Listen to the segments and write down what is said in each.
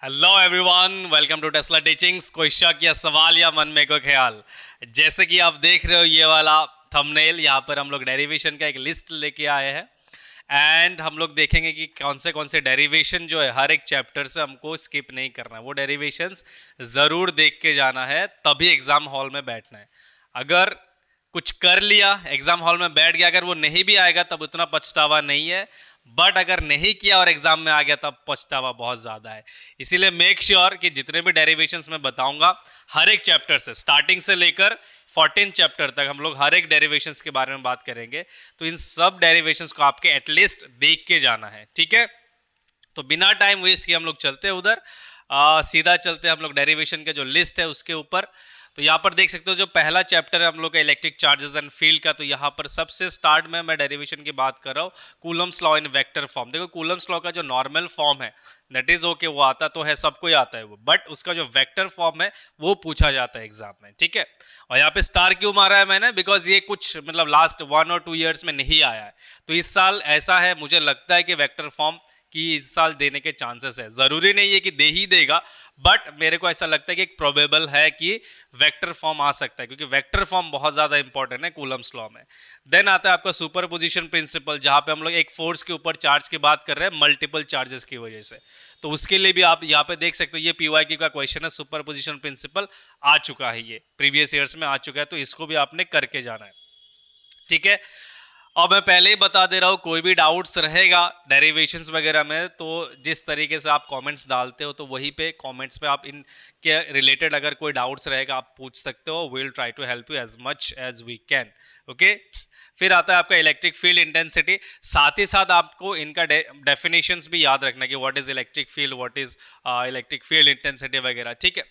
Hello everyone, welcome to Tesla teachings. कोई शक या सवाल या मन में कोई ख्याल? जैसे कि आप देख रहे हो ये वाला थंबनेल, यहाँ पर हम लोग डेरिवेशन का एक लिस्ट लेके आए हैं एंड हम लोग देखेंगे कि कौन से डेरिवेशन जो है हर एक चैप्टर से हमको स्किप नहीं करना है। वो डेरिवेशंस ज़रूर देख के जाना है, तभी एग्ज़ाम हॉल में बैठना है। अगर कुछ कर लिया, एग्ज़ाम हॉल में बैठ गया, अगर वो नहीं भी आएगा तब उतना पछतावा नहीं है, बट अगर नहीं किया और एग्जाम में आ गया तब पछतावा बहुत ज्यादा है। इसीलिए मेक श्योर कि जितने भी डेरिवेशंस मैं बताऊंगा हर एक चैप्टर से, स्टार्टिंग से लेकर 14 चैप्टर तक हम लोग हर एक डेरिवेशंस के बारे में बात करेंगे। तो इन सब डेरिवेशंस को आपके एटलीस्ट देख के जाना है, ठीक है? तो बिना टाइम वेस्ट किए हम लोग चलते हैं उधर, सीधा चलते हैं हम लोग डेरिवेशन के जो लिस्ट है उसके ऊपर। तो यहाँ पर देख सकते हो जो पहला चैप्टर है हम लोग का इलेक्ट्रिक चार्जेस एंड फील्ड का। तो यहाँ पर सबसे स्टार्ट में मैं डेरिवेशन की बात कर रहा हूँ, Coulomb's law in vector form. देखो कूलम्स लॉ का जो नॉर्मल फॉर्म है दैट इज ओके, वो आता तो है, सबको ही आता है वो, बट उसका जो वेक्टर फॉर्म है वो पूछा जाता है एग्जाम में, ठीक है? और यहाँ पे स्टार क्यों मारा है मैंने, बिकॉज ये कुछ मतलब लास्ट 1 और 2 ईयर्स में नहीं आया है। तो इस साल ऐसा है, मुझे लगता है कि वेक्टर फॉर्म कि इस साल देने के चांसेस है। जरूरी नहीं है कि दे ही देगा, बट मेरे को ऐसा लगता है कि एक प्रोबेबल है कि वेक्टर फॉर्म आ सकता है, क्योंकि वेक्टर फॉर्म बहुत ज्यादा इंपॉर्टेंट है कूलम्स लॉ में। देन आता है आपका सुपरपोजिशन प्रिंसिपल, जहां पे हम लोग एक फोर्स के ऊपर चार्ज की बात कर रहे हैं मल्टीपल चार्जेस की वजह से। तो उसके लिए भी आप यहाँ पे देख सकते हो, ये पीवाईक्यू का क्वेश्चन है, सुपरपोजिशन प्रिंसिपल आ चुका है, ये प्रीवियस ईयर्स में आ चुका है, तो इसको भी आपने करके जाना है, ठीक है? और मैं पहले ही बता दे रहा हूँ, कोई भी डाउट्स रहेगा डेरिवेशंस वगैरह में तो जिस तरीके से आप कमेंट्स डालते हो तो वहीं पे कमेंट्स पे आप इन के रिलेटेड अगर कोई डाउट्स रहेगा आप पूछ सकते हो। Will try to help you as much as we can, okay? फिर आता है आपका इलेक्ट्रिक फील्ड इंटेंसिटी। साथ ही साथ आपको इनका डेफिनेशंस भी याद रखना कि what is electric field, what is electric field intensity वगैरह, ठीक है?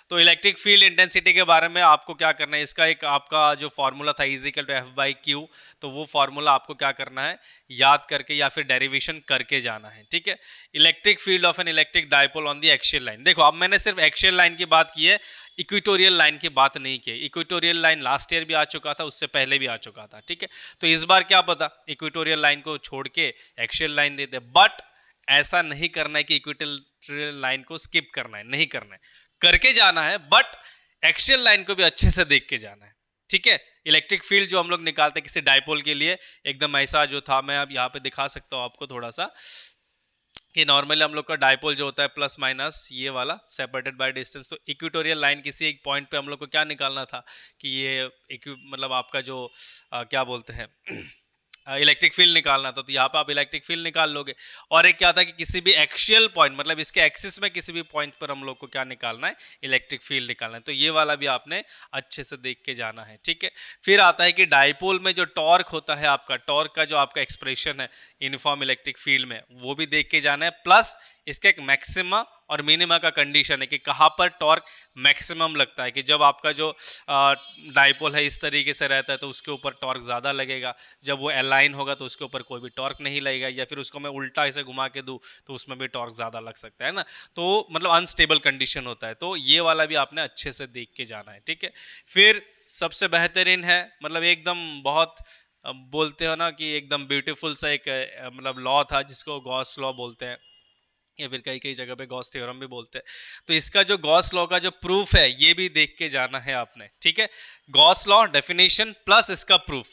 तो इलेक्ट्रिक फील्ड इंटेंसिटी के बारे में आपको क्या करना है, इसका एक आपका जो फॉर्मूला था is equal to F by Q, तो वो फॉर्मूला आपको क्या करना है, याद करके या फिर डेरिवेशन करके जाना है, ठीक है? Electric field of an electric dipole on the axial line. देखो अब मैंने सिर्फ एक्सियल लाइन की बात की है, इक्वेटोरियल लाइन की बात नहीं की। इक्वेटोरियल लाइन लास्ट ईयर भी आ चुका था, उससे पहले भी आ चुका था, ठीक है? तो इस बार क्या पता इक्वेटोरियल लाइन को छोड़ के axial line they they, but ऐसा नहीं करना है कि इक्वेटोरियल लाइन को स्किप करना है, नहीं करना है, करके जाना है, बट एक्सियल लाइन को भी अच्छे से देख के जाना है, ठीक है? इलेक्ट्रिक फील्ड जो हम लोग निकालते हैं किसी डायपोल के लिए, एकदम ऐसा जो था, मैं अब यहाँ पे दिखा सकता हूँ आपको थोड़ा सा, कि नॉर्मली हम लोग का डायपोल जो होता है प्लस माइनस ये वाला सेपरेटेड बाय डिस्टेंस। तो इक्वेटोरियल लाइन किसी एक पॉइंट पे हम लोग को क्या निकालना था कि ये मतलब आपका जो क्या बोलते हैं इलेक्ट्रिक फील्ड निकालना था, तो यहाँ पे आप इलेक्ट्रिक फील्ड निकाल लोगे। और एक क्या था कि किसी भी एक्सियल पॉइंट, मतलब इसके एक्सिस में किसी भी पॉइंट पर हम लोग को क्या निकालना है, इलेक्ट्रिक फील्ड निकालना है। तो ये वाला भी आपने अच्छे से देख के जाना है, ठीक है? फिर आता है कि डायपोल में जो टॉर्क होता है, आपका टॉर्क का जो आपका एक्सप्रेशन है यूनिफॉर्म इलेक्ट्रिक फील्ड में, वो भी देख के जाना है। प्लस इसका एक मैक्सिमा और मिनिमा का कंडीशन है कि कहाँ पर टॉर्क मैक्सिमम लगता है, कि जब आपका जो डायपोल है इस तरीके से रहता है तो उसके ऊपर टॉर्क ज़्यादा लगेगा, जब वो अलाइन होगा तो उसके ऊपर कोई भी टॉर्क नहीं लगेगा, या फिर उसको मैं उल्टा ऐसे घुमा के दूँ तो उसमें भी टॉर्क ज़्यादा लग सकता है ना। तो मतलब अनस्टेबल कंडीशन होता है, तो ये वाला भी आपने अच्छे से देख के जाना है, ठीक है? फिर सबसे बेहतरीन है, मतलब एकदम बहुत बोलते हो ना कि एकदम ब्यूटीफुल सा एक मतलब लॉ था जिसको गॉस लॉ बोलते हैं, या फिर कई कई जगह पे गॉस थ्योरम भी बोलते हैं। तो इसका जो गॉस लॉ का जो प्रूफ है ये भी देख के जाना है आपने, ठीक है? गॉस लॉ डेफिनेशन प्लस इसका प्रूफ,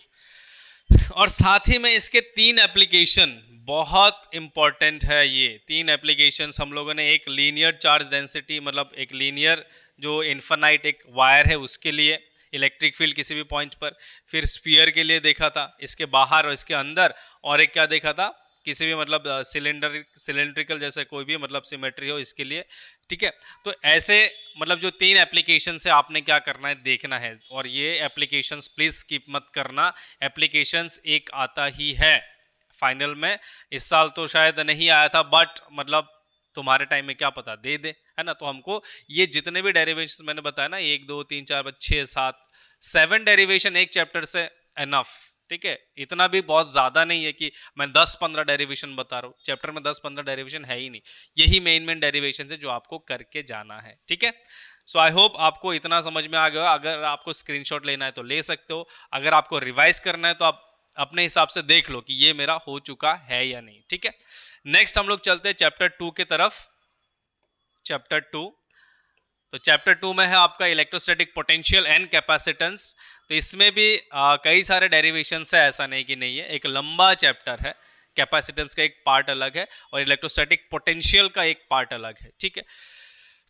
और साथ ही में इसके 3 एप्लीकेशन बहुत इंपॉर्टेंट है। ये 3 एप्लीकेशंस हम लोगों ने, एक लीनियर चार्ज डेंसिटी, मतलब एक लीनियर जो इन्फानाइट एक वायर है उसके लिए इलेक्ट्रिक फील्ड किसी भी पॉइंट पर, फिर स्फीयर के लिए देखा था, इसके बाहर और इसके अंदर, और एक क्या देखा था, किसी भी मतलब सिलेंड्रिकल जैसे कोई भी मतलब सिमेट्री हो इसके लिए, ठीक है? तो ऐसे मतलब जो 3 एप्लीकेशन से आपने क्या करना है, देखना है। और ये एप्लीकेशंस प्लीज स्किप मत करना, एप्लीकेशंस एक आता ही है फाइनल में, इस साल तो शायद नहीं आया था, बट मतलब तुम्हारे टाइम में क्या पता दे दे, है ना? तो हमको ये जितने भी डेरिवेशन मैंने बताया ना, 1 2 3 4 5 6 7 7 डेरिवेशन एक चैप्टर से एनफ, ठीक है? इतना भी बहुत ज्यादा नहीं है कि मैं 10 15 डेरिवेशन बता रहा हूँ, चैप्टर में 10 15 डेरिवेशन है ही नहीं, यही मेन डेरिवेशन है जो आपको करके जाना है, ठीक है? सो आई होप आपको इतना समझ में आ गया। अगर आपको स्क्रीनशॉट लेना है तो ले सकते हो, अगर आपको रिवाइज करना है तो आप अपने हिसाब से देख लो कि ये मेरा हो चुका है या नहीं, ठीक है? नेक्स्ट हम लोग चलते हैं चैप्टर 2 की तरफ। चैप्टर 2। तो चैप्टर 2 में है आपका इलेक्ट्रोस्टैटिक पोटेंशियल एंड कैपेसिटेंस। तो इसमें भी कई सारे डेरिवेशंस है, ऐसा नहीं कि नहीं है, एक लंबा चैप्टर है। कैपेसिटेंस का एक पार्ट अलग है और इलेक्ट्रोस्टैटिक पोटेंशियल का एक पार्ट अलग है, ठीक है।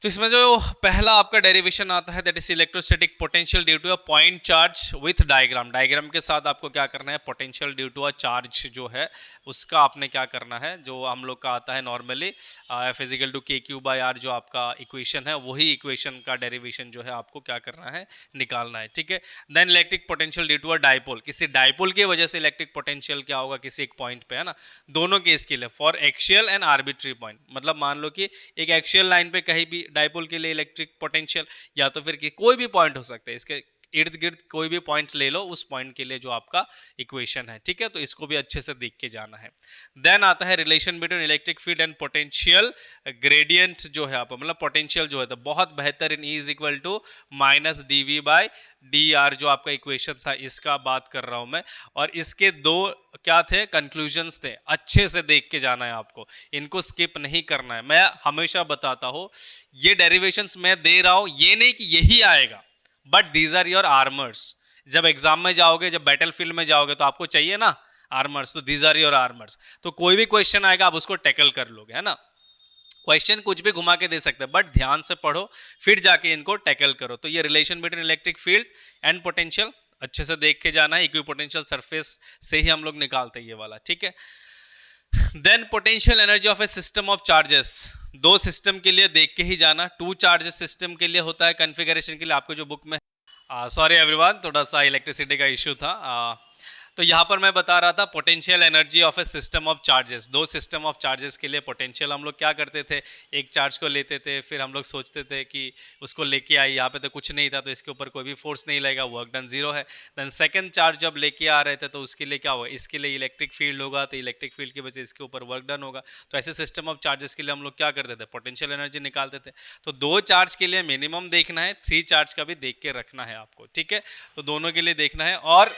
तो इसमें जो पहला आपका डेरिवेशन आता है that is electrostatic potential due to a point charge with diagram. Diagram के साथ आपको क्या करना है, potential due to a charge जो है उसका आपने क्या करना है, जो हम लोग का आता है नॉर्मली फिजिकल टू के क्यू बाई आर, जो आपका इक्वेशन है वही इक्वेशन का डेरिवेशन जो है आपको क्या करना है, निकालना है, ठीक है। Then electric potential due to a dipole, किसी डायपोल की वजह से इलेक्ट्रिक पोटेंशियल क्या होगा किसी एक पॉइंट पे, है ना। दोनों केस के लिए for axial and arbitrary point, मतलब मान लो कि एक एक्शियल लाइन पे कहीं भी डायपोल के लिए इलेक्ट्रिक पोटेंशियल, या तो फिर कोई भी पॉइंट हो सकता है, इसके इर्द गिर्द कोई भी पॉइंट ले लो, उस पॉइंट के लिए जो आपका इक्वेशन है, ठीक है। तो इसको भी अच्छे से देख के जाना है। देन आता है relation between electric field and potential gradient जो है आपका, मतलब पोटेंशियल जो है तो बहुत बेहतर in is equal to minus D V by D R, जो आपका इक्वेशन था इसका बात कर रहा हूं मैं। और इसके दो क्या थे, कंक्लूजन्स थे, अच्छे से देख के जाना है आपको, इनको स्किप नहीं करना है। मैं हमेशा बताता हूं ये डेरिवेशंस मैं दे रहा हूं ये नहीं कि यही आएगा, but these are your armours. जब एग्जाम में जाओगे, जब बैटलफील्ड में जाओगे तो आपको चाहिए ना आर्मर्स, तो दीज आर योर आर्मर्स। तो कोई भी क्वेश्चन आएगा आप उसको टैकल कर लोगे, है ना। क्वेश्चन कुछ भी घुमा के दे सकते हैं, बट ध्यान से पढ़ो फिर जाके इनको टैकल करो। तो ये relation between electric field and potential अच्छे से देख के जाना है, इक्विपोटेंशियल सरफेस से ही हम लोग निकालते हैं ये वाला, ठीक है। Then potential energy of a system of charges, दो सिस्टम के लिए देख के ही जाना। टू चार्जेस सिस्टम के लिए होता है कॉन्फ़िगरेशन के लिए, आपको जो बुक में, सॉरी एवरीवन, थोड़ा सा इलेक्ट्रिसिटी का इश्यू था। तो यहाँ पर मैं बता रहा था potential energy of a system of charges, दो सिस्टम ऑफ चार्जेस के लिए पोटेंशियल हम लोग क्या करते थे, एक चार्ज को लेते थे, फिर हम लोग सोचते थे कि उसको लेके आई, यहाँ पे तो कुछ नहीं था तो इसके ऊपर कोई भी फोर्स नहीं लगेगा, वर्क डन जीरो है। देन सेकंड चार्ज जब लेके आ रहे थे तो उसके लिए क्या होगा, इसके लिए इलेक्ट्रिक फील्ड होगा, तो इलेक्ट्रिक फील्ड की वजह से इसके ऊपर वर्क डन होगा। तो ऐसे सिस्टम ऑफ चार्जेस के लिए हम लोग क्या करते थे, पोटेंशियल एनर्जी निकालते थे। तो दो चार्ज के लिए मिनिमम देखना है, थ्री चार्ज का भी देख के रखना है आपको, ठीक है। तो दोनों के लिए देखना है। और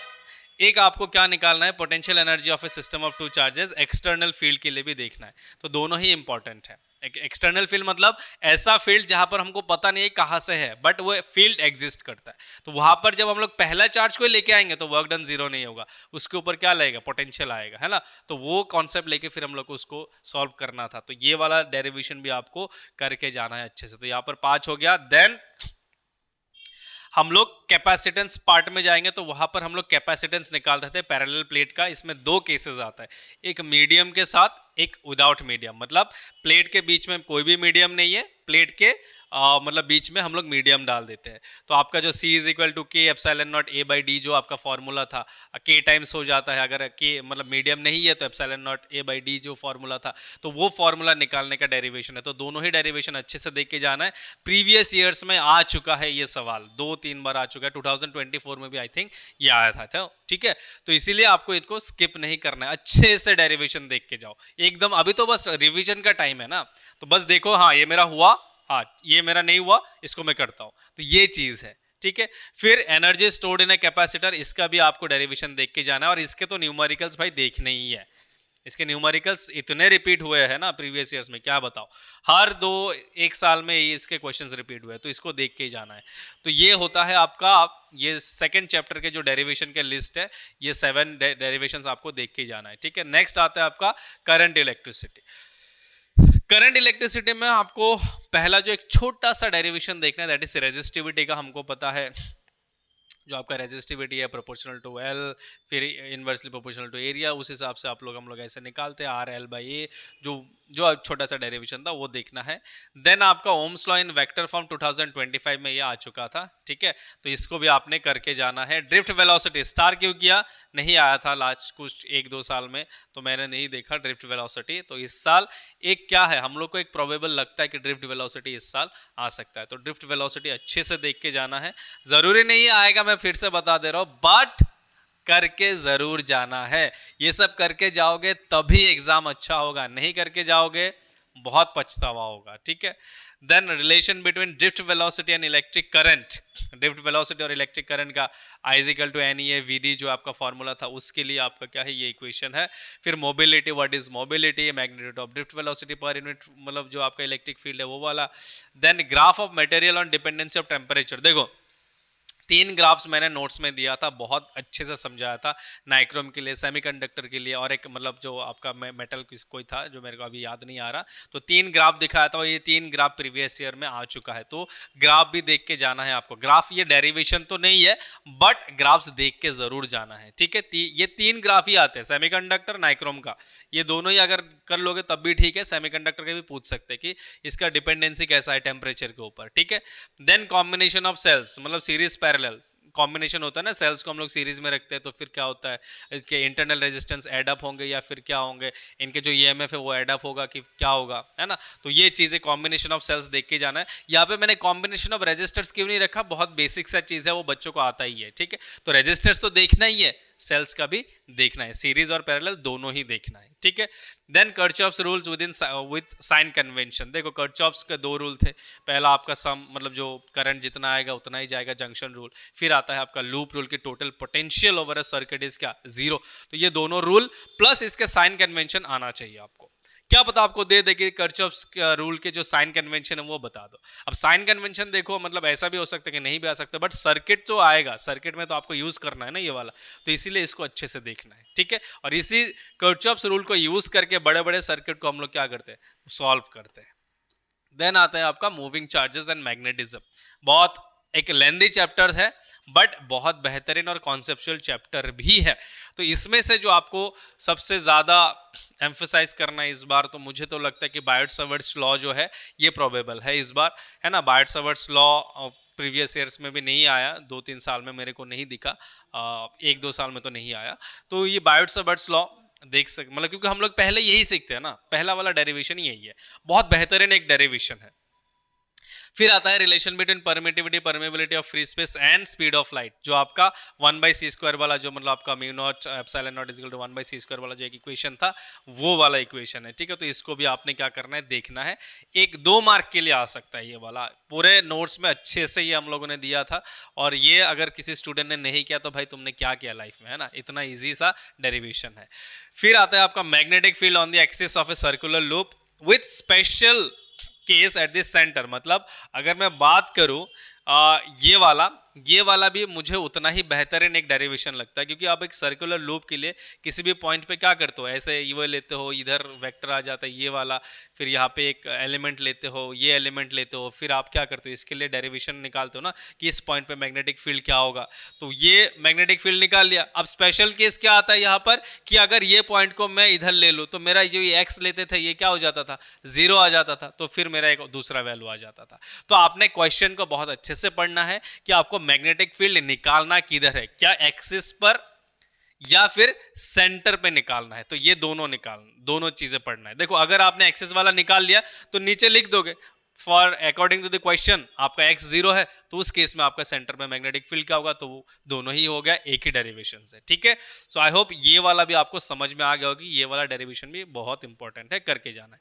एक आपको क्या निकालना है, potential energy of a system of two charges external field के लिए भी देखना है। तो दोनों ही इंपॉर्टेंट है। एक्सटर्नल फील्ड मतलब ऐसा फील्ड जहां पर हमको पता नहीं है कहां से है, बट वो फील्ड एग्जिस्ट करता है। तो वहां पर जब हम लोग पहला चार्ज को लेके आएंगे तो वर्क डन जीरो नहीं होगा, उसके ऊपर क्या लगेगा, पोटेंशियल आएगा, है ना। तो वो कॉन्सेप्ट लेके फिर हम लोग को उसको सॉल्व करना था। तो ये वाला डेरिवेशन भी आपको करके जाना है अच्छे से। तो यहाँ पर 5 हो गया। देन हम लोग कैपेसिटेंस पार्ट में जाएंगे, तो वहां पर हम लोग कैपेसिटेंस निकालते थे पैरेलल प्लेट का। इसमें दो केसेस आता है, एक मीडियम के साथ, एक विदाउट मीडियम। मतलब प्लेट के बीच में कोई भी मीडियम नहीं है, प्लेट के मतलब बीच में हम लोग मीडियम डाल देते हैं। तो आपका जो C इज इक्वल टू के epsilon not A by D जो आपका फॉर्मूला था, K टाइम्स हो जाता है अगर K मतलब मीडियम नहीं है, तो epsilon not A by D जो फॉर्मूला था, तो वो फॉर्मूला निकालने का डेरिवेशन है। तो दोनों ही डेरिवेशन अच्छे से देख के जाना है। प्रीवियस ईयर्स में आ चुका है ये सवाल, 2-3 बार आ चुका है, 2024 में भी आई थिंक ये आया था, तो ठीक है। तो इसीलिए आपको इसको स्किप नहीं करना है, अच्छे से डेरिवेशन देख के जाओ एकदम। अभी तो बस रिवीजन का टाइम है ना, तो बस देखो हाँ ये मेरा हुआ, हाँ ये मेरा नहीं हुआ, इसको मैं करता हूं। तो ये चीज है, ठीक है। फिर energy stored in a capacitor, इसका भी आपको डेरिवेशन देख के जाना है। और इसके तो न्यूमेरिकल्स भाई देखने ही है, इसके न्यूमेरिकल्स इतने रिपीट हुए हैं ना प्रीवियस ईयर्स में, क्या बताओ, हर 1 साल में इसके क्वेश्चंस रिपीट हुए हैं, तो इसको देख के ही जाना है। तो ये होता है आपका, ये सेकंड चैप्टर के जो डेरिवेशन के लिस्ट है, ये 7 डेरिवेशंस आपको देख के ही जाना है, ठीक है। नेक्स्ट आता है आपका करंट इलेक्ट्रिसिटी। करंट इलेक्ट्रिसिटी में आपको पहला जो एक छोटा सा डेरिवेशन देखना है, दैट इज रेजिस्टिविटी का। हमको पता है जो आपका रेजिस्टिविटी है प्रोपोर्शनल टू एल, फिर इनवर्सली प्रोपोर्शनल टू एरिया, उस हिसाब से हम लोग ऐसे निकालते हैं आर एल बाई ए, जो छोटा सा डेरिवेशन था वो देखना है। देन आपका Ohm's law in vector form 2025 में ये आ चुका था, ठीक है। तो इसको भी आपने करके जाना है। ड्रिफ्ट वेलोसिटी स्टार क्यों किया, नहीं आया था लास्ट कुछ 1-2 साल में, तो मैंने नहीं देखा ड्रिफ्ट वेलोसिटी। तो इस साल एक क्या है, हम लोग को एक प्रोबेबल लगता है कि ड्रिफ्ट वेलोसिटी इस साल आ सकता है। तो ड्रिफ्ट वेलोसिटी अच्छे से देख के जाना है। जरूरी नहीं आएगा, मैं फिर से बता दे रहा हूं, बट करके जरूर जाना है। ये सब करके जाओगे तभी एग्जाम अच्छा होगा, नहीं करके जाओगे बहुत पछतावा होगा, ठीक है। Then relation between drift velocity and electric current, drift velocity और इलेक्ट्रिक करंट का I is equal to NE VD जो आपका फॉर्मूला था उसके लिए आपका क्या है ये इक्वेशन है। फिर mobility, what is mobility, magnitude of drift velocity per unit मतलब जो आपका इलेक्ट्रिक फील्ड है वो वाला। Then graph of material on dependency of temperature, देखो 3 ग्राफ्स मैंने नोट्स में दिया था, बहुत अच्छे से समझाया था, नाइक्रोम के लिए, सेमीकंडक्टर के लिए और एक मतलब जो आपका मेटल कोई था जो मेरे को अभी याद नहीं आ रहा, तो 3 ग्राफ दिखाया था और ये 3 ग्राफ प्रीवियस ईयर में आ चुका है, तो ग्राफ भी देख के जाना है आपको। ग्राफ ये डेरिवेशन तो नहीं है बट ग्राफ्स देख के जरूर जाना है, ठीक है। ये 3 ग्राफ ही आते हैं, सेमीकंडक्टर नाइक्रोम का, ये दोनों ही अगर कर लोगे तब भी ठीक है, सेमीकंडक्टर के भी पूछ सकते हैं कि इसका डिपेंडेंसी कैसा है टेम्परेचर के ऊपर, ठीक है। देन कॉम्बिनेशन ऑफ सेल्स, मतलब सीरीज पैरेलल कॉम्बिनेशन होता है ना, सेल्स को हम लोग सीरीज में रखते हैं तो फिर क्या होता है, इसके इंटरनल रेजिस्टेंस एड अप होंगे या फिर क्या होंगे, इनके जो ईएमएफ है वो एड अप होगा कि क्या होगा, है ना। तो ये चीजें कॉम्बिनेशन ऑफ सेल्स देख के जाना है। यहाँ पे मैंने कॉम्बिनेशन ऑफ रेजिस्टर्स क्यों नहीं रखा, बहुत बेसिक सा चीज है, वो बच्चों को आता ही है, ठीक है। तो रेजिस्टर्स तो देखना ही है, सेल्स का भी देखना है, सीरीज और पैरेलल दोनों ही देखना है, ठीक है। Then Kirchhoff's rules with sign convention, देखो कर्चॉफ्स के 2 रूल थे, पहला आपका सम मतलब जो करंट जितना आएगा उतना ही जाएगा, जंक्शन रूल, फिर आता है आपका लूप रूल की total potential over a circuit is क्या, 0। तो ये दोनों रूल प्लस इसके साइन कन्वेंशन आना चाहिए आपको। क्या पता आपको दे दे कि कर्चॉफ्स रूल के जो साइन कन्वेंशन है वो बता दो। अब साइन कन्वेंशन देखो मतलब ऐसा भी हो सकता है कि नहीं भी आ सकता, बट सर्किट तो आएगा, सर्किट में तो आपको यूज करना है ना ये वाला, तो इसीलिए इसको अच्छे से देखना है, ठीक है। और इसी कर्चॉफ्स रूल को यूज करके बड़े बड़े सर्किट को हम लोग क्या करते हैं, सॉल्व करते हैं। देन आता है आपका मूविंग चार्जेस एंड मैग्नेटिज्म, बहुत एक लेंदी चैप्टर है बट बहुत बेहतरीन और कॉन्सेप्चुअल चैप्टर भी है। तो इसमें से जो आपको सबसे ज्यादा एम्फसाइज करना है इस बार, तो मुझे तो लगता है कि बायट-सावर्ट्स लॉ जो है ये प्रोबेबल है इस बार, है ना। बायट-सावर्ट्स लॉ प्रीवियस ईयर्स में भी नहीं आया, 2-3 साल में मेरे को नहीं दिखा, 1-2 साल में तो नहीं आया, तो ये बायट-सावर्ट्स लॉ देख सक मतलब क्योंकि हम लोग पहले यही सीखते हैं ना, पहला वाला डेरिवेशन ही यही है, बहुत बेहतरीन एक डेरिवेशन है। फिर आता है relation between permittivity permeability of free space and speed of light, जो आपका 1/c² वाला जो मतलब आपका mu naught epsilon naught is equal to 1/c² वाला जो एक इक्वेशन था वो वाला इक्वेशन है, ठीक है। तो इसको भी आपने क्या करना है, देखना है, एक 2 मार्क के लिए आ सकता है ये वाला, पूरे नोट्स में अच्छे से ये हम लोगों ने दिया था, और ये अगर किसी स्टूडेंट ने नहीं किया तो भाई तुमने क्या किया लाइफ में, है ना, इतना ईजी सा डेरिवेशन है। फिर आता है आपका magnetic field on the axis of a circular loop with special case at this centre, मतलब अगर मैं बात करूं ये वाला भी मुझे उतना ही बेहतरीन एक डेरिवेशन लगता है, क्योंकि आप एक सर्कुलर लूप के लिए किसी भी पॉइंट पे क्या करते हो, ऐसे ये लेते हो, इधर वेक्टर आ जाता है ये वाला, फिर यहाँ पे एक एलिमेंट लेते हो, ये एलिमेंट लेते हो, फिर आप क्या करते हो, इसके लिए डेरिवेशन निकालते हो ना कि इस पॉइंट पे मैग्नेटिक फील्ड क्या होगा, तो ये मैग्नेटिक फील्ड निकाल लिया। अब स्पेशल केस क्या आता है यहाँ पर कि अगर ये पॉइंट को मैं इधर ले लूँ तो मेरा जो ये एक्स लेते थे ये क्या हो जाता था, 0 आ जाता था, तो फिर मेरा एक दूसरा वैल्यू आ जाता था। तो आपने क्वेश्चन को बहुत अच्छे से पढ़ना है कि आपको मैग्नेटिक फील्ड निकालना किधर है, क्या एक्सिस पर या फिर सेंटर पे निकालना है, तो ये दोनों चीजें पढ़ना है। देखो अगर आपने एक्सिस वाला निकाल लिया तो नीचे लिख दोगे for according to the question आपका x 0 है, तो उस केस में आपका सेंटर में मैग्नेटिक फील्ड क्या होगा, तो वो दोनों ही हो गया एक ही डेरिवेशन से, ठीक है। सो आई होप ये वाला भी आपको समझ में आ गया होगी, ये वाला डेरिवेशन भी बहुत इंपॉर्टेंट है, करके जाना है।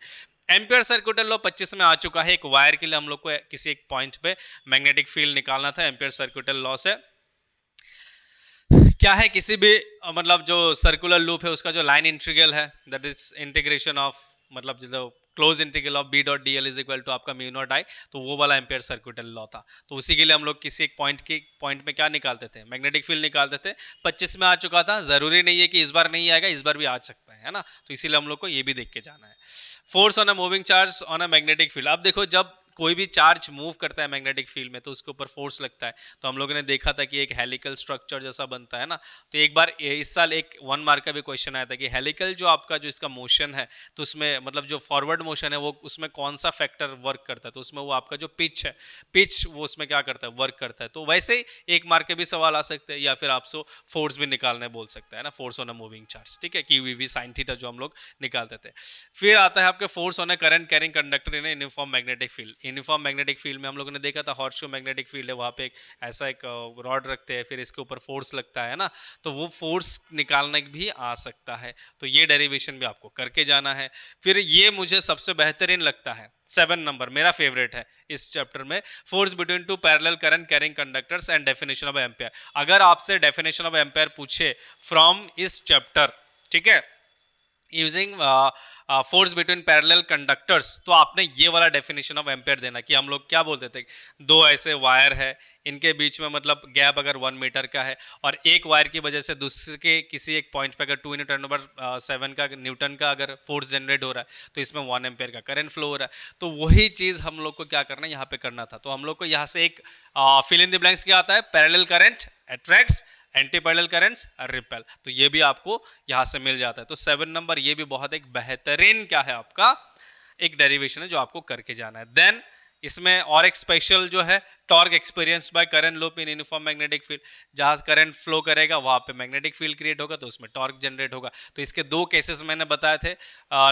एम्पियर सर्किटल लॉ 25 में आ चुका है, एक वायर के लिए हम लोग को किसी एक पॉइंट पे मैग्नेटिक फील्ड निकालना था एम्पियर सर्किटल लॉ से। क्या है, किसी भी मतलब जो सर्कुलर लूप है उसका जो लाइन इंटीग्रल है दैट इज इंटीग्रेशन ऑफ मतलब जो close integral of B dot D L is equal to आपका म्यू नॉट आई, तो वो वाला एम्पियर सर्किटल लॉ था। तो उसी के लिए हम लोग किसी एक पॉइंट में क्या निकालते थे, मैग्नेटिक फील्ड निकालते थे। 25 में आ चुका था, जरूरी नहीं है कि इस बार नहीं आएगा, इस बार भी आ सकता है ना, तो इसीलिए हम लोग को ये भी देख के जाना है। Force on a moving charge on a magnetic field, अब देखो जब कोई भी चार्ज मूव करता है मैग्नेटिक फील्ड में तो उसके ऊपर फोर्स लगता है, तो हम लोगों ने देखा था कि एक हेलिकल स्ट्रक्चर जैसा बनता है ना। तो एक बार इस साल एक 1 मार्क का भी क्वेश्चन आया था कि हेलिकल जो आपका जो इसका मोशन है, तो उसमें मतलब जो फॉरवर्ड मोशन है वो उसमें कौन सा फैक्टर वर्क करता है, तो उसमें वो आपका जो पिच है, पिच वो उसमें क्या करता है, वर्क करता है। तो वैसे ही 1 मार्क के भी सवाल आ सकते हैं, या फिर आपसे फोर्स भी निकालने बोल सकता है ना, force on a moving charge, ठीक है, QEV sin थीटा जो हम लोग निकालते थे। फिर आता है आपके force on a current carrying conductor in uniform magnetic field, uniform magnetic field में हम लोगों ने देखा था हॉर्स मैग्नेटिक फील्ड है, वहाँ पे एक ऐसा एक रॉड रखते हैं, फिर इसके ऊपर फोर्स लगता है ना, तो वो फोर्स निकालने भी आ सकता है। तो ये डेरिवेशन भी आपको करके जाना है। फिर ये मुझे सबसे बेहतरीन लगता है 7 नंबर, मेरा फेवरेट है इस चैप्टर में, force between two parallel current carrying conductors and definition of ampere. अगर आपसे डेफिनेशन ऑफ एम्पेयर पूछे फ्रॉम इस चैप्टर, ठीक है, using force between parallel conductors, तो आपने ये वाला डेफिनेशन ऑफ एम्पेयर देना कि हम लोग क्या बोलते थे, दो ऐसे वायर है, इनके बीच में मतलब गैप अगर 1 मीटर का है और एक वायर की वजह से दूसरे के किसी एक पॉइंट पे अगर 2 × 10⁷ का न्यूटन का अगर फोर्स जनरेट हो रहा है तो इसमें 1 एम्पेयर का करंट फ्लो हो रहा है। तो वही चीज हम लोग को क्या करना है, यहाँ पे करना था। तो हम लोग को यहाँ से एक फिल इन द ब्लैंक्स क्या आता है, parallel current attracts, anti parallel currents repel, तो ये भी आपको यहां से मिल जाता है। तो 7 नंबर ये भी बहुत एक बेहतरीन क्या है आपका एक डेरिवेशन है जो आपको करके जाना है। देन इसमें और एक स्पेशल जो है torque experience by current loop in uniform magnetic field, जहां करंट फ्लो करेगा वहां पे मैग्नेटिक फील्ड क्रिएट होगा तो उसमें टॉर्क जनरेट होगा। तो इसके 2 केसेस मैंने बताए थे,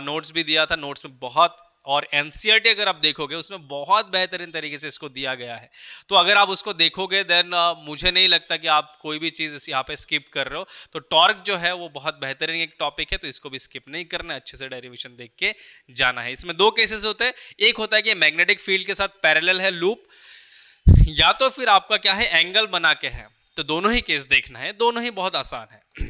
नोट्स भी दिया था, नोट्स में बहुत, और एनसीईआरटी अगर आप देखोगे उसमें बहुत बेहतरीन तरीके से इसको दिया गया है। तो अगर आप उसको देखोगे देन मुझे नहीं लगता कि आप कोई भी चीज यहाँ पे स्किप कर रहे हो। तो टॉर्क जो है वो बहुत बेहतरीन एक टॉपिक है, तो इसको भी स्किप नहीं करना है, अच्छे से डेरिवेशन देख के जाना है। इसमें 2 केसेस होते हैं, एक होता है कि मैग्नेटिक फील्ड के साथ पैरेलल है लूप, या तो फिर आपका क्या है एंगल बना के है। तो दोनों ही केस देखना है, दोनों ही बहुत आसान है।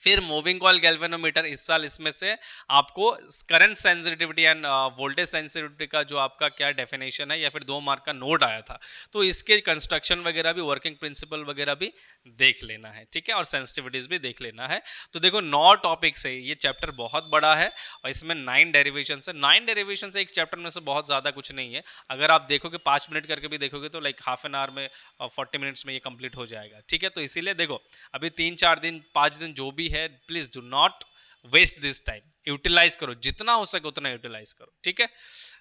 फिर मूविंग कॉइल गैल्वेनोमीटर, इस साल इसमें से आपको current sensitivity end voltage sensitivity का जो आपका क्या डेफिनेशन है या फिर 2 मार्क का नोट आया था, तो इसके कंस्ट्रक्शन वगैरह भी, वर्किंग प्रिंसिपल वगैरह भी देख लेना है, ठीक है, और सेंसिटिविटीज भी देख लेना है। तो देखो 9 टॉपिक्स है, ये चैप्टर बहुत बड़ा है और इसमें 9 डेरिवेशन है। 9 डेरिवेशन एक चैप्टर में से बहुत ज्यादा कुछ नहीं है, अगर आप देखोगे 5 मिनट करके भी देखोगे तो लाइक हाफ एन आवर में 40 मिनट्स में ये कंप्लीट हो जाएगा, ठीक है। तो इसीलिए देखो अभी 3-4 दिन 5 दिन जो भी है, please do not waste this time, utilize करो, जितना हो सके उतना यूटिलाइज करो, ठीक है।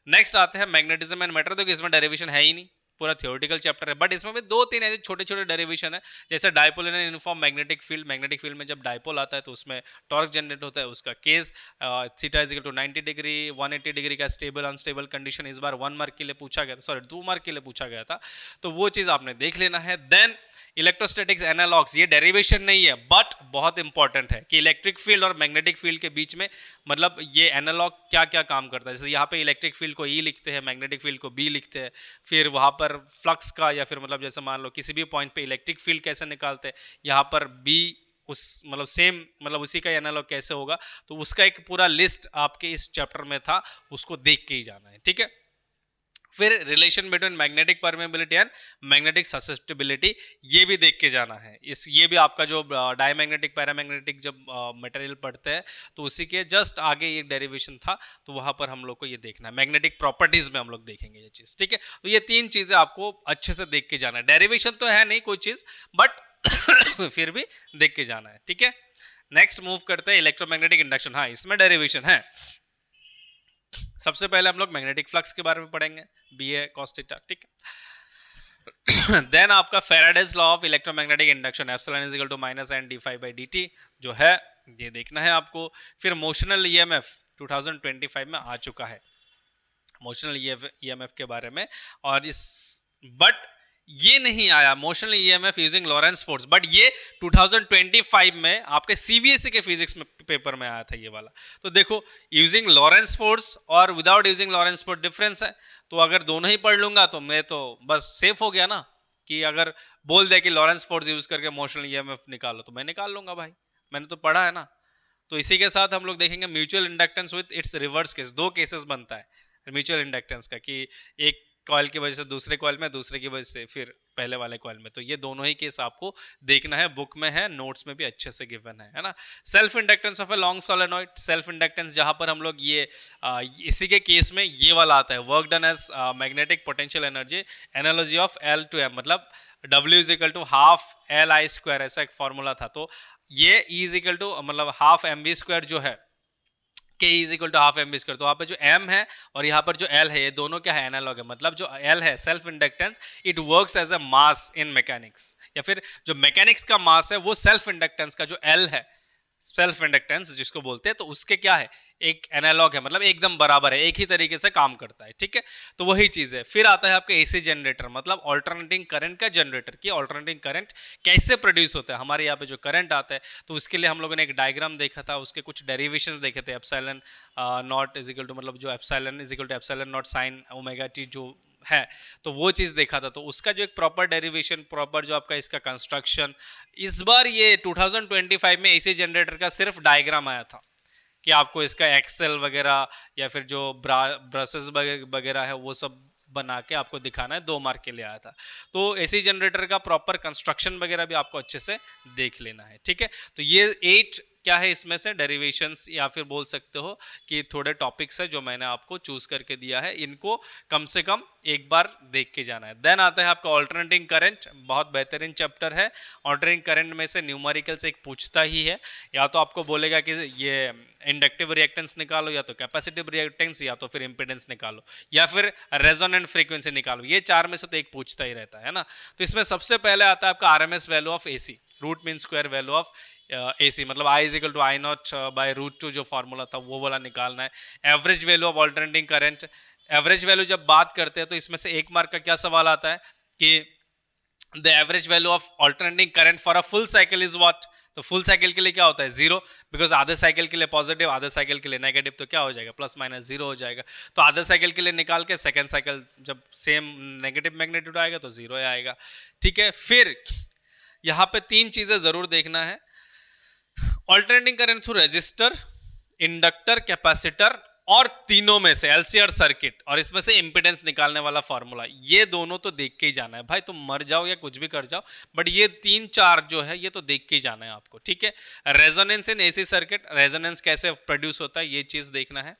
नेक्स्ट आते हैं मैग्नेटिज्म एंड मैटर। देखो इसमें डेरिवेशन है ही नहीं, पूरा थियोरेटिकल चैप्टर है, बट इसमें भी 2-3 ऐसे छोटे छोटे डेरिवेशन है, जैसे dipole in uniform magnetic field. Magnetic field में जब डायपोल आता है तो उसमें टॉर्क जनरेट होता है, उसका cos theta is equal to 90 degree 180 degree का स्टेबल अनस्टेबल कंडीशन इस बार 1 मार्क के लिए पूछा गया था, सॉरी 2 मार्क के लिए पूछा गया था, तो वो चीज आपने देख लेना है। देन इलेक्ट्रोस्टैटिक्स एनालॉग्स, ये डेरिवेशन नहीं है बट बहुत इंपॉर्टेंट है कि इलेक्ट्रिक फील्ड और मैग्नेटिक फील्ड के बीच में मतलब ये एनालॉग क्या क्या काम करता है। जैसे यहाँ पे इलेक्ट्रिक फील्ड को ई लिखते हैं, मैग्नेटिक फील्ड को बी लिखते हैं, फिर वहां पर फ्लक्स का या फिर मतलब जैसे मान लो किसी भी पॉइंट पे इलेक्ट्रिक फील्ड कैसे निकालते हैं, यहाँ पर बी उस मतलब सेम मतलब उसी का एनालॉग कैसे होगा, तो उसका एक पूरा लिस्ट आपके इस चैप्टर में था, उसको देख के ही जाना है, ठीक है। फिर relation between magnetic permeability and magnetic susceptibility, ये भी देख के जाना है। ये भी आपका जो डायमैग्नेटिक पैरामैग्नेटिक जब मटेरियल पढ़ते हैं तो उसी के जस्ट आगे एक डेरिवेशन था, तो वहां पर हम लोग को ये देखना है, मैग्नेटिक प्रॉपर्टीज में हम लोग देखेंगे ये चीज, ठीक है। तो ये 3 चीजें आपको अच्छे से देख के जाना है। डेरिवेशन तो है नहीं कोई चीज, बट फिर भी देख के जाना है, ठीक है। नेक्स्ट मूव करते हैं इलेक्ट्रोमैग्नेटिक इंडक्शन। हाँ, इसमें डेरिवेशन है। सबसे पहले हम लोग मैग्नेटिक फ्लक्स के बारे में पढ़ेंगे, बी ए कॉस थीटा, ठीक है। देन आपका Faraday's law of electromagnetic induction, epsilon is equal to minus N D phi by D T, जो है ये देखना है आपको। फिर मोशनल ईएमएफ 2025 में आ चुका है, मोशनल ईएमएफ के बारे में, और इस बट ये नहीं आया motional EMF using Lawrence force, but ये 2025 में आपके सीबीएसई के फिजिक्स में पेपर में आया था ये वाला। तो देखो यूजिंग लॉरेंस फोर्स और without using Lawrence force difference है, तो अगर दोनों ही पढ़ लूंगा तो मैं तो बस सेफ हो गया ना, कि अगर बोल दे कि लॉरेंस फोर्स यूज करके मोशनल ईएमएफ निकालो तो मैं निकाल लूंगा भाई, मैंने तो पढ़ा है ना। तो इसी के साथ हम लोग देखेंगे mutual inductance with its reverse case. 2 cases बनता है म्यूचुअल इंडक्टेंस का, कि एक कॉइल की वजह से दूसरे कॉइल में, दूसरे की वजह से फिर पहले वाले कॉइल में। तो ये दोनों ही केस आपको देखना है, बुक में है, नोट्स में भी अच्छे से गिवन है ना। Self inductance of a long solenoid, self inductance जहां पर हम लोग ये इसी के केस में ये वाला आता है, work done as magnetic potential energy, analogy of L to M, मतलब W is equal to half L I square, ऐसा एक फॉर्मूला था। तो ये E इज इक्वल टू मतलब हाफ एम बी स्क्वायर जो है, K is equal to half M B square. तो वहां पर जो M है और यहाँ पर जो L है, ये दोनों क्या है, एनालॉग है। मतलब जो L है self inductance, it works as a mass in mechanics, या फिर जो मैकेनिक्स का मास है वो सेल्फ इंडक्टेंस का जो L है, सेल्फ इंडक्टेंस जिसको बोलते हैं, तो उसके क्या है एक एनालॉग है, मतलब एकदम बराबर है, एक ही तरीके से काम करता है, ठीक है। तो वही चीज है। फिर आता है आपका एसी जनरेटर, मतलब ऑल्टरनेटिंग करंट का जनरेटर, की ऑल्टरनेटिंग करंट कैसे प्रोड्यूस होता है। हमारे यहाँ पे जो करंट आता है तो उसके लिए हम लोगों ने एक डायग्राम देखा था, उसके कुछ डेरिवेशंस देखे थे। Epsilon naught is equal to, मतलब जो epsilon is equal to epsilon naught sine omega T जो है, तो वो चीज देखा था। तो उसका जो एक प्रॉपर डेरिवेशन, प्रॉपर जो आपका इसका कंस्ट्रक्शन, इस बार ये 2025 में एसी जनरेटर का सिर्फ डायग्राम आया था कि आपको इसका एक्सेल वगैरह या फिर जो ब्रशेस वगैरह है वो सब बना के आपको दिखाना है, 2 मार्क के लिए आया था। तो एसी जनरेटर का प्रॉपर कंस्ट्रक्शन वगैरह भी आपको अच्छे से देख लेना है, ठीक है। तो ये 8 क्या है इसमें से डेरिवेशंस, या फिर बोल सकते हो कि थोड़े टॉपिक्स है जो मैंने आपको चूज करके दिया है, इनको कम से कम एक बार देख के जाना है। देन आता है आपका ऑल्टरनेटिंग करंट, बहुत बेहतरीन चैप्टर है। ऑल्टरनेटिंग करंट में से न्यूमेरिकल से एक पूछता ही है, या तो आपको बोलेगा कि ये इंडक्टिव रिएक्टेंस निकालो, या तो कैपेसिटिव रिएक्टेंस, या तो फिर इंपेडेंस निकालो, या फिर रेजोनेंट फ्रीक्वेंसी निकालो। ये 4 में से तो एक पूछता ही रहता है ना। तो इसमें सबसे पहले आता है आपका RMS value of AC, root mean square value of AC, मतलब I is equal to I not by root 2 जो फॉर्मूला था वो वाला निकालना है। Average value of alternating current, average value जब बात करते हैं तो इसमें से 1 मार्क का क्या सवाल आता है कि the average value of alternating current for a full cycle is what. तो फुल साइकिल के लिए क्या होता है 0, बिकॉज आधे साइकिल के लिए पॉजिटिव, आधे साइकिल के लिए नेगेटिव, तो क्या हो जाएगा प्लस माइनस 0 हो जाएगा। तो आधे साइकिल के लिए निकाल के सेकेंड साइकिल जब सेम नेगेटिव मैग्नीट्यूड आएगा तो 0 आएगा, ठीक है। फिर यहाँ पे 3 चीजें जरूर देखना है, alternating current through resistor, inductor, capacitor, और तीनों में से एलसीआर सर्किट, और इसमें से इंपेडेंस निकालने वाला फॉर्मूला, ये दोनों तो देख के ही जाना है भाई। तुम मर जाओ या कुछ भी कर जाओ, बट ये 3-4 जो है ये तो देख के ही जाना है आपको, ठीक है। Resonance in AC circuit, resonance कैसे प्रोड्यूस होता है ये चीज देखना है।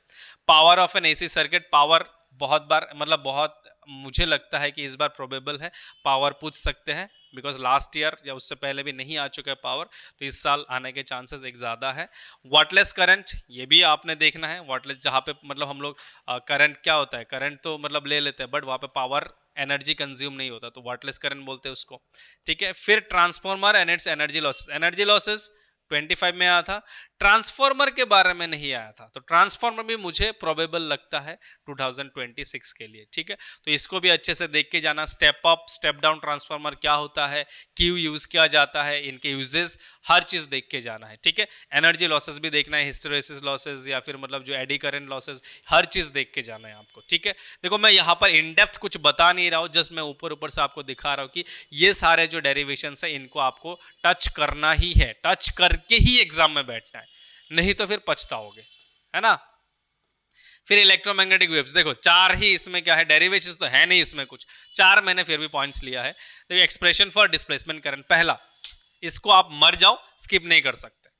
Power of N AC circuit, power बहुत बार, मतलब बहुत मुझे लगता है कि इस बार प्रोबेबल है पावर पूछ सकते हैं, बिकॉज लास्ट ईयर या उससे पहले भी नहीं आ चुका है पावर, तो इस साल आने के चांसेस एक ज्यादा है। वाटलेस करंट, ये भी आपने देखना है। वाटलेस जहाँ पे मतलब हम लोग करंट क्या होता है, करंट तो मतलब ले लेते हैं बट वहाँ पे पावर एनर्जी कंज्यूम नहीं होता, तो वाटलेस करंट बोलते हैं उसको, ठीक है। फिर transformer and it's energy losses, energy losses 25 में आया था, ट्रांसफॉर्मर के बारे में नहीं आया था, तो ट्रांसफॉर्मर भी मुझे प्रोबेबल लगता है 2026 के लिए, ठीक है। तो इसको भी अच्छे से देख के जाना। Step up step down transformer क्या होता है, क्यों यूज किया जाता है, इनके यूजेस, हर चीज देख के जाना है, ठीक है। एनर्जी लॉसेस भी देखना है, हिस्टेरेसिस लॉसेस या फिर मतलब जो एडी करंट लॉसेस, हर चीज देख के जाना है आपको, ठीक है। देखो मैं यहाँ पर इन डेप्थ कुछ बता नहीं रहा हूँ, जस्ट मैं ऊपर ऊपर से आपको दिखा रहा हूँ कि ये सारे जो डेरिवेशन है इनको आपको टच करना ही है, टच करके ही एग्जाम में बैठना है, नहीं तो फिर पछताओगे, है ना। फिर इलेक्ट्रोमैग्नेटिक वेव्स, देखो 4 ही इसमें क्या है, डेरिवेशंस तो है नहीं इसमें कुछ, 4 मैंने फिर भी पॉइंट्स लिया है। देखो एक्सप्रेशन फॉर डिस्प्लेसमेंट करंट, पहला, इसको आप मर जाओ स्किप नहीं कर सकते,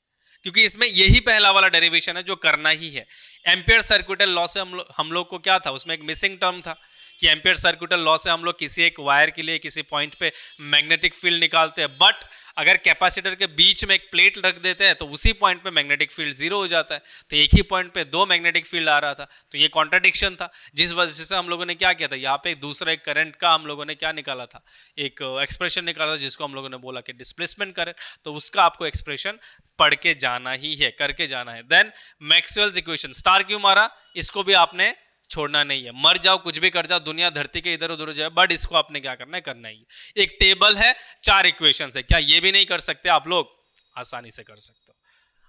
क्योंकि इसमें यही पहला वाला डेरिवेशन है जो करना ही है। एम्पियर सर्किटल लॉ से हम लोग को क्या था, उसमें एक मिसिंग टर्म था कि एम्पियर सर्किटल लॉ से हम लोग किसी एक वायर के लिए किसी पॉइंट पे मैग्नेटिक फील्ड निकालते हैं, बट अगर कैपेसिटर के बीच में एक प्लेट रख देते हैं तो उसी पॉइंट पे मैग्नेटिक फील्ड 0 हो जाता है। तो एक ही पॉइंट पे 2 मैग्नेटिक फील्ड आ रहा था, तो ये कॉन्ट्राडिक्शन था, जिस वजह से हम लोगों ने क्या किया था, यहाँ पे दूसरा एक करंट का हम लोगों ने क्या निकाला था, एक एक्सप्रेशन निकाला था जिसको हम लोगों ने बोला कि डिस्प्लेसमेंट करंट, तो उसका आपको एक्सप्रेशन पढ़ के जाना ही है, करके जाना है। देन मैक्सवेल्स इक्वेशन, स्टार क्यों मारा, इसको भी आपने छोड़ना नहीं है, मर जाओ कुछ भी कर जाओ, दुनिया धरती के इधर उधर हो जाए, बट इसको आपने क्या करना है, करना ही है। एक टेबल है 4 इक्वेशंस है, क्या ये भी नहीं कर सकते आप लोग, आसानी से कर सकते हो।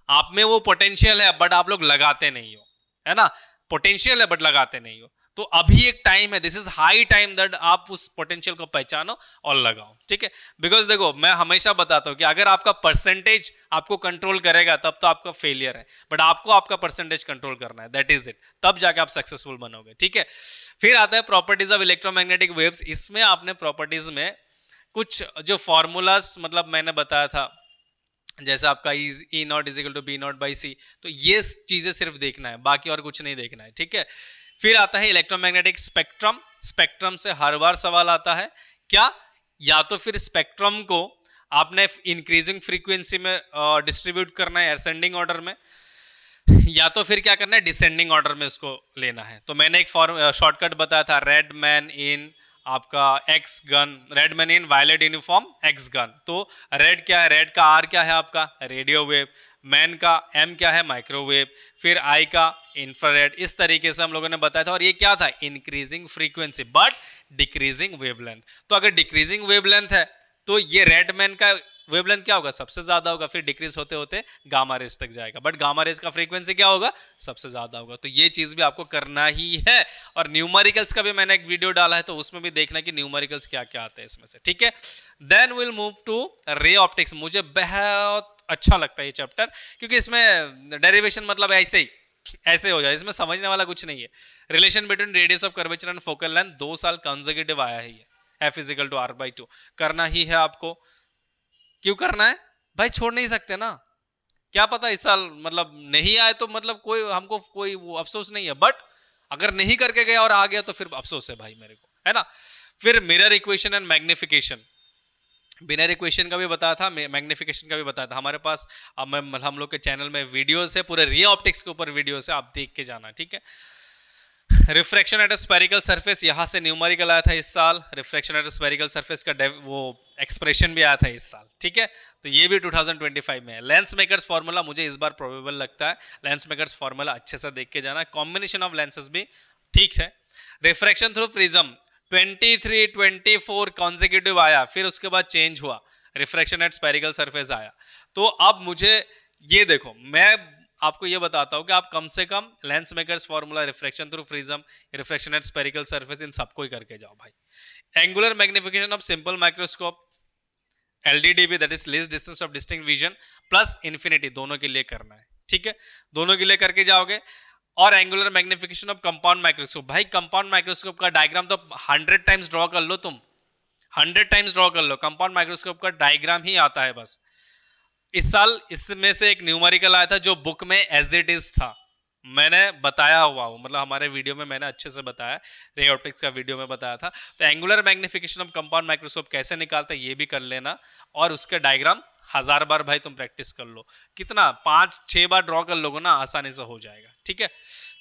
आप में वो पोटेंशियल है बट आप लोग लगाते नहीं हो, है ना, पोटेंशियल है बट लगाते नहीं हो। तो अभी एक टाइम है, this is high time that आप उस पोटेंशियल को पहचानो और लगाओ, ठीक है। बिकॉज देखो मैं हमेशा बताता हूं कि अगर आपका परसेंटेज आपको कंट्रोल करेगा तब तो आपका फेलियर है, बट आपको आपका परसेंटेज कंट्रोल करना है, दैट इज इट, तब जाके आप सक्सेसफुल बनोगे, ठीक है। फिर आता है प्रॉपर्टीज ऑफ इलेक्ट्रोमैग्नेटिक वेव्स, इसमें आपने प्रॉपर्टीज में कुछ जो फॉर्मूलाज मतलब मैंने बताया था, जैसे आपका E not is equal to B not by C, तो ये चीजें सिर्फ देखना है, बाकी और कुछ नहीं देखना है, ठीक है। फिर आता है इलेक्ट्रोमैग्नेटिक स्पेक्ट्रम, स्पेक्ट्रम से हर बार सवाल आता है क्या, या तो फिर स्पेक्ट्रम को आपने इंक्रीजिंग फ्रीक्वेंसी में डिस्ट्रीब्यूट करना है असेंडिंग ऑर्डर में, या तो फिर क्या करना है डिसेंडिंग ऑर्डर में उसको लेना है। तो मैंने एक शॉर्टकट बताया था, रेड मैन इन आपका X gun, red man in violet uniform X gun. तो रेड क्या है, रेड का आर क्या है आपका रेडियो वेव, मैन का एम क्या है, माइक्रोवेव, फिर आई का इंफ्रारेड, इस तरीके से हम लोगों ने बताया था। और ये क्या था, increasing frequency but decreasing wavelength. तो अगर डिक्रीजिंग वेवलेंथ है तो ये रेड मैन का वेवलेंथ क्या होगा, सबसे ज्यादा होगा, फिर डिक्रीज होते होते गामा रेज तक जाएगा, बट गामा रेज का फ्रीक्वेंसी क्या होगा, सबसे ज्यादा होगा। तो ये चीज भी आपको करना ही है। और न्यूमेरिकल्स का भी मैंने एक वीडियो डाला है, तो उसमें भी देखना कि न्यूमेरिकल्स क्या क्या आते हैं इसमें से, ठीक है। Then will move to ray optics. मुझे बहुत अच्छा लगता है ये चैप्टर, क्योंकि इसमें डेरिवेशन मतलब ऐसे हो जाए, इसमें समझने वाला कुछ नहीं है। Relation between radius of curvature and focal length 2 साल कंसेक्यूटिव आया है ये, F is equal to R by 2, करना ही है आपको। क्यों करना है भाई, छोड़ नहीं सकते ना। क्या पता इस साल मतलब नहीं आए तो मतलब कोई हमको कोई वो अफसोस नहीं है, बट अगर नहीं करके गया और आ गया तो फिर अफसोस है भाई मेरे को, है ना। फिर mirror equation and magnification, winner equation का भी बताया था, मैग्निफिकेशन का भी बताया था। हमारे पास हम लोग के चैनल में वीडियोस है, पूरे रे ऑप्टिक्स के ऊपर वीडियोस है, आप देख के जाना, ठीक है। Refraction at a spherical surface, यहां से न्यूमेरिकल आया था इस साल। Refraction at a spherical surface का वो एक्सप्रेशन भी आया था इस साल, ठीक है। तो ये भी 2025 में है। लेंस मेकर्स फार्मूला मुझे इस बार प्रोबेबल लगता है, लेंस मेकर्स फार्मूला अच्छे से देख के जाना। कॉम्बिनेशन ऑफ लेंसेज भी ठीक है। रिफ्रैक्शन थ्रू प्रिज्म 23 24 कॉन्सेक्यूटिव आया, फिर उसके बाद चेंज हुआ, रिफ्रैक्शन एट स्फेरिकल सरफेस आया। तो अब मुझे ये देखो, मैं आपको ये बताता हूं कि आप कम से कम lens makers formula, refraction through prism, refraction at spherical surface, इन सबको ही करके जाओ भाई। Angular magnification of simple microscope, LDDB that is least distance of distinct vision, plus infinity, दोनों के लिए करना है, ठीक है। दोनों के लिए करके जाओगे। और angular magnification of compound microscope, भाई कंपाउंड माइक्रोस्कोप का डायग्राम तो 100 टाइम्स ड्रॉ कर लो तुम, 100 टाइम्स ड्रॉ कर लो, कंपाउंड माइक्रोस्कोप का डायग्राम ही आता है बस। इस साल इसमें से एक न्यूमेरिकल आया था जो बुक में एज इट इज था, मैंने बताया हुआ हूं, मतलब हमारे वीडियो में मैंने अच्छे से बताया, रे ऑप्टिक्स का वीडियो में बताया था। तो angular magnification of compound microscope कैसे निकालते हैं ये भी कर लेना, और उसके डायग्राम 1000 बार भाई तुम प्रैक्टिस कर लो, कितना 5-6 बार ड्रॉ कर लोगे ना, आसानी से हो जाएगा, ठीक है।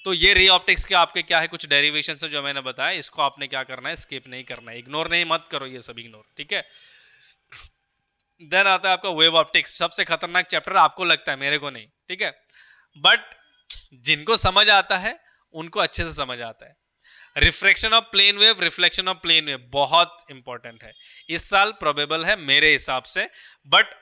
तो ये रे ऑप्टिक्स के आपके क्या है, कुछ डेरिवेशन है जो मैंने बताया, इसको आपने क्या करना है, स्किप नहीं करना है, इग्नोर नहीं मत करो, ये सब इग्नोर, ठीक है। देन आता है आपका वेव ऑप्टिक्स, सबसे खतरनाक चैप्टर आपको लगता है, मेरे को नहीं, ठीक है। बट जिनको समझ आता है उनको अच्छे से समझ आता है। Refraction of plane wave, reflection of plane wave बहुत इंपॉर्टेंट है, इस साल प्रोबेबल है मेरे हिसाब से, बट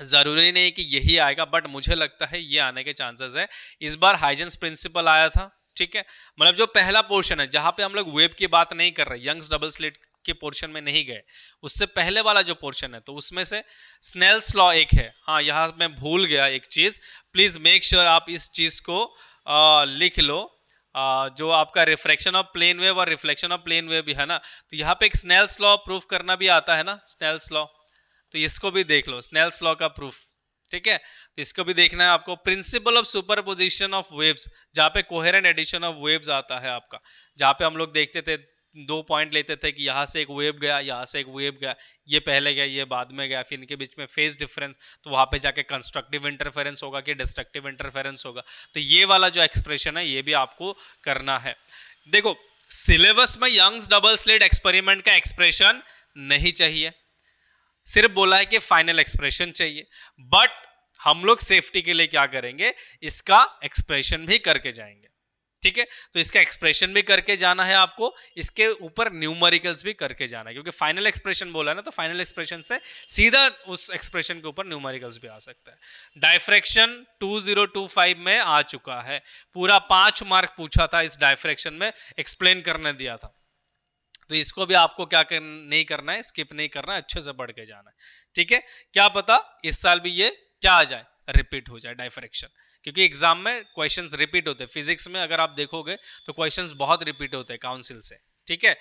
जरूरी नहीं कि यही आएगा, बट मुझे लगता है ये आने के चांसेस है। इस बार हाइजेंस प्रिंसिपल आया था, ठीक है। मतलब जो पहला पोर्शन है जहां पे हम लोग वेव की बात नहीं कर रहे, यंग्स डबल स्लिट के पोर्शन में नहीं गए, उससे पहले वाला जो पोर्शन है, तो उसमें से स्नेल्स लॉ एक है। हाँ, यहां मैं भूल गया एक चीज, प्लीज मेक श्योर आप इस चीज को लिख लो। जो आपका रिफ्रैक्शन ऑफ प्लेन वेव और रिफ्लेक्शन ऑफ प्लेन वेव भी है ना, तो यहाँ पे एक स्नेल्स लॉ प्रूफ करना भी आता है ना, स्नेल्स लॉ, तो इसको भी देख लो, स्नेल्स लॉ का प्रूफ, ठीक है। तो इसको भी देखना है आपको। Principle of superposition of waves, जहां पे कोहेरेंट एडिशन ऑफ वेव्स आता है आपका, जहां पे हम लोग देखते थे 2 पॉइंट लेते थे कि यहां से एक वेव गया, यहां से एक वेव गया, ये पहले गया, ये बाद में गया, फिर इनके बीच में फेज डिफरेंस, तो वहां पे जाके कंस्ट्रक्टिव इंटरफेरेंस होगा कि डिस्ट्रक्टिव इंटरफेरेंस होगा। तो ये वाला जो एक्सप्रेशन है ये भी आपको करना है। देखो, सिलेबस में यंग्स डबल स्लिट एक्सपेरिमेंट का एक्सप्रेशन नहीं चाहिए, सिर्फ बोला है कि फाइनल एक्सप्रेशन चाहिए, बट हम लोग सेफ्टी के लिए क्या करेंगे, इसका एक्सप्रेशन भी करके जाएंगे, ठीक है। तो इसका एक्सप्रेशन भी करके जाना है आपको, इसके ऊपर न्यूमेरिकल्स भी करके जाना है, क्योंकि फाइनल एक्सप्रेशन बोला है ना, तो फाइनल एक्सप्रेशन से सीधा उस एक्सप्रेशन के ऊपर न्यूमेरिकल्स भी आ सकता है। डायफ्रैक्शन 2025 में आ चुका है, पूरा 5 मार्क पूछा था इस डायफ्रैक्शन में, एक्सप्लेन करने दिया था। तो इसको भी आपको क्या नहीं करना है, स्किप नहीं करना है, अच्छे से पढ़ के जाना है, ठीक है। क्या पता इस साल भी ये क्या आ जाए, रिपीट हो जाए डायफ्रैक्शन, क्योंकि एग्जाम में क्वेश्चंस रिपीट होते हैं। फिजिक्स में अगर आप देखोगे तो क्वेश्चंस बहुत रिपीट होते हैं काउंसिल से, ठीक है।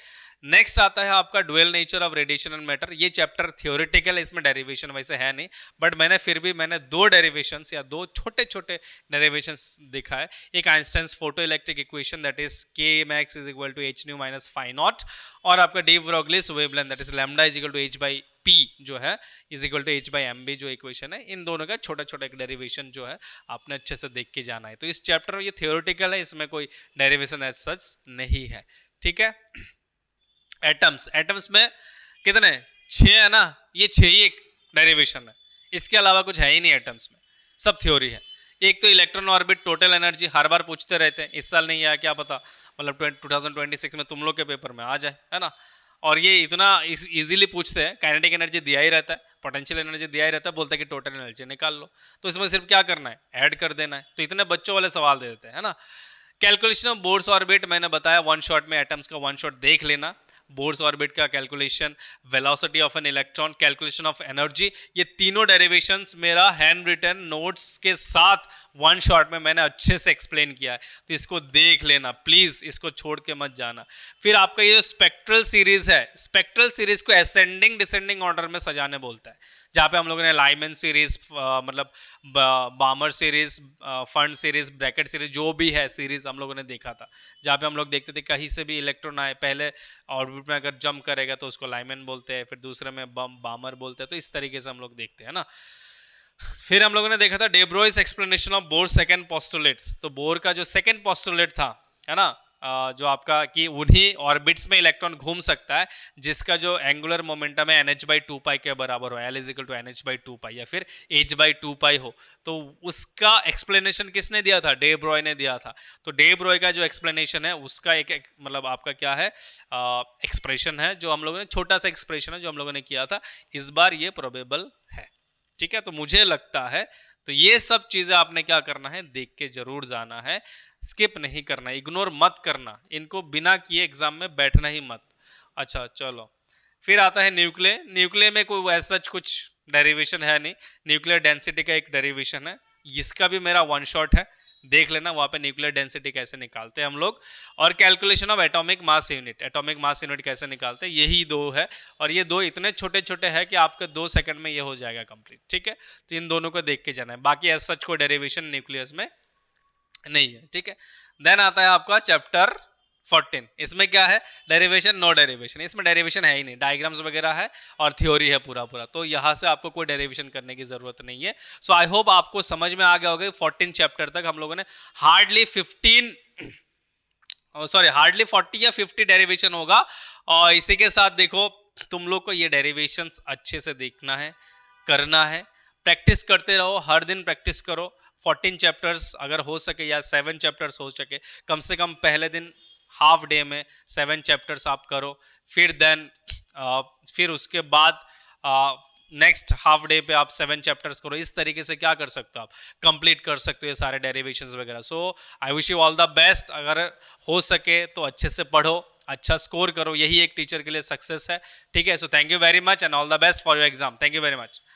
नेक्स्ट आता है आपका dual nature of radiation and matter. ये चैप्टर थियोरेटिकल है, इसमें डेरिवेशन वैसे है नहीं, बट मैंने 2 डेरिवेशंस या 2 छोटे छोटे डेरिवेशंस देखा है। एक Einstein's photo electric equation that is k max is equal to h nu minus phi not, और आपका de Broglie's wavelength that is lambda is equal to h by p जो है is equal to h by mb जो equation है। इन दोनों का छोटा छोटा एक डेरिवेशन जो है आपने अच्छे से देख के जाना है। तो इस चैप्टर में ये थियोरेटिकल है, इसमें कोई डेरिवेशन एज सच नहीं है, ठीक है। एटम्स में कितने 6 है ना, ये 6 ही एक डेरिवेशन है, इसके अलावा कुछ है ही नहीं एटम्स में। सब थ्योरी है। एक तो इलेक्ट्रॉन ऑर्बिट टोटल एनर्जी हर बार पूछते रहते हैं, इस साल नहीं आया क्या पता, मतलब 2026 में तुम लोग के पेपर में आ जाए, है ना। और ये इतना इजीली पूछते हैं, काइनेटिक एनर्जी दिया ही रहता है, पोटेंशियल एनर्जी दिया ही रहता है, बोलते हैं कि टोटल एनर्जी निकाल लो, तो इसमें सिर्फ क्या करना है, ऐड कर देना है। तो इतने बच्चों वाले सवाल दे देते हैं, है ना। कैलकुलेशन ऑफ बोर्स ऑर्बिट मैंने बताया, वन शॉट में एटम्स का वन शॉट देख लेना। बोर्स ऑर्बिट का calculation, velocity of an electron, calculation of energy, ये तीनों डेरिवेशंस मेरा हैंड रिटन नोट्स के साथ वन शॉट में मैंने अच्छे से एक्सप्लेन किया है, तो इसको देख लेना प्लीज, इसको छोड़ के मत जाना। फिर आपका ये जो स्पेक्ट्रल सीरीज है, स्पेक्ट्रल सीरीज को असेंडिंग डिसेंडिंग ऑर्डर में सजाने बोलता है, जहाँ पे हम लोगों ने लाइमन सीरीज, मतलब बामर series, fund series, Brackett series, जो भी है सीरीज हम लोगों ने देखा था, जहाँ पे हम लोग देखते थे कहीं से भी इलेक्ट्रॉन आए, पहले ऑर्बिट में अगर जंप करेगा तो उसको लाइमन बोलते हैं, फिर दूसरे में बामर बोलते हैं, तो इस तरीके से हम लोग देखते हैं ना। फिर हम लोगों ने देखा था de Broglie's explanation of Bohr second postulates, तो बोर का जो सेकंड पोस्टुलेट था, है ना, जो आपका कि उन्हीं ऑर्बिट्स में इलेक्ट्रॉन घूम सकता है जिसका जो एंगुलर मोमेंटम है nh/2π के बराबर हो, L = nh/2π या फिर h/2π हो, तो उसका एक्सप्लेनेशन किसने दिया था, डे ब्रॉय ने दिया था। तो डे ब्रॉय का जो एक्सप्लेनेशन है उसका एक मतलब आपका क्या है, एक्सप्रेशन है, जो हम लोगों ने छोटा सा एक्सप्रेशन है जो हम लोगों ने किया था, इस बार ये प्रोबेबल है, ठीक है। तो मुझे लगता है तो ये सब चीजें आपने क्या करना है, देख के जरूर जाना है, स्किप नहीं करना, इग्नोर मत करना, इनको बिना किए एग्जाम में बैठना ही मत। अच्छा चलो, फिर आता है न्यूक्लियर। न्यूक्लियर में कोई ऐसा कुछ डेरिवेशन है नहीं, न्यूक्लियर डेंसिटी का एक डेरिवेशन है, इसका भी मेरा वन शॉट है, देख लेना वहां पे न्यूक्लियर डेंसिटी कैसे निकालते हैं हम लोग, और calculation of atomic mass unit, atomic mass unit कैसे निकालते हैं, यही दो है। और ये दो इतने छोटे छोटे हैं कि आपके 2 सेकंड में ये हो जाएगा कंप्लीट, ठीक है। तो इन दोनों को देख के जाना है, बाकी ऐसा सच कोई डेरिवेशन न्यूक्लियस में नहीं है, ठीक है। देन आता है आपका चैप्टर 14, इसमें क्या है, डेरिवेशन, नो डेरिवेशन, इसमें डेरिवेशन है ही नहीं, डायग्राम्स वगैरह है और थ्योरी है पूरा पूरा, तो यहां से आपको कोई डेरिवेशन करने की जरूरत नहीं है। सो आई होप आपको समझ में आ गया होगा, 14 चैप्टर तक हम लोगों ने हार्डली 40 या 50 डेरिवेशन होगा। और इसी के साथ देखो, तुम लोग को ये डेरिवेशंस अच्छे से देखना है, करना है, प्रैक्टिस करते रहो, हर दिन प्रैक्टिस करो। 14 चैप्टर्स अगर हो सके या 7 चैप्टर्स हो सके, कम से कम पहले दिन हाफ डे में 7 चैप्टर्स आप करो, फिर देन फिर उसके बाद नेक्स्ट हाफ डे पे आप 7 चैप्टर्स करो। इस तरीके से क्या कर सकते हो, आप कंप्लीट कर सकते हो ये सारे डेरिवेशंस वगैरह। So I wish you all the best, अगर हो सके तो अच्छे से पढ़ो, अच्छा स्कोर करो, यही एक टीचर के लिए सक्सेस है, ठीक है। So thank you very much and all the best for your exam, thank you very much.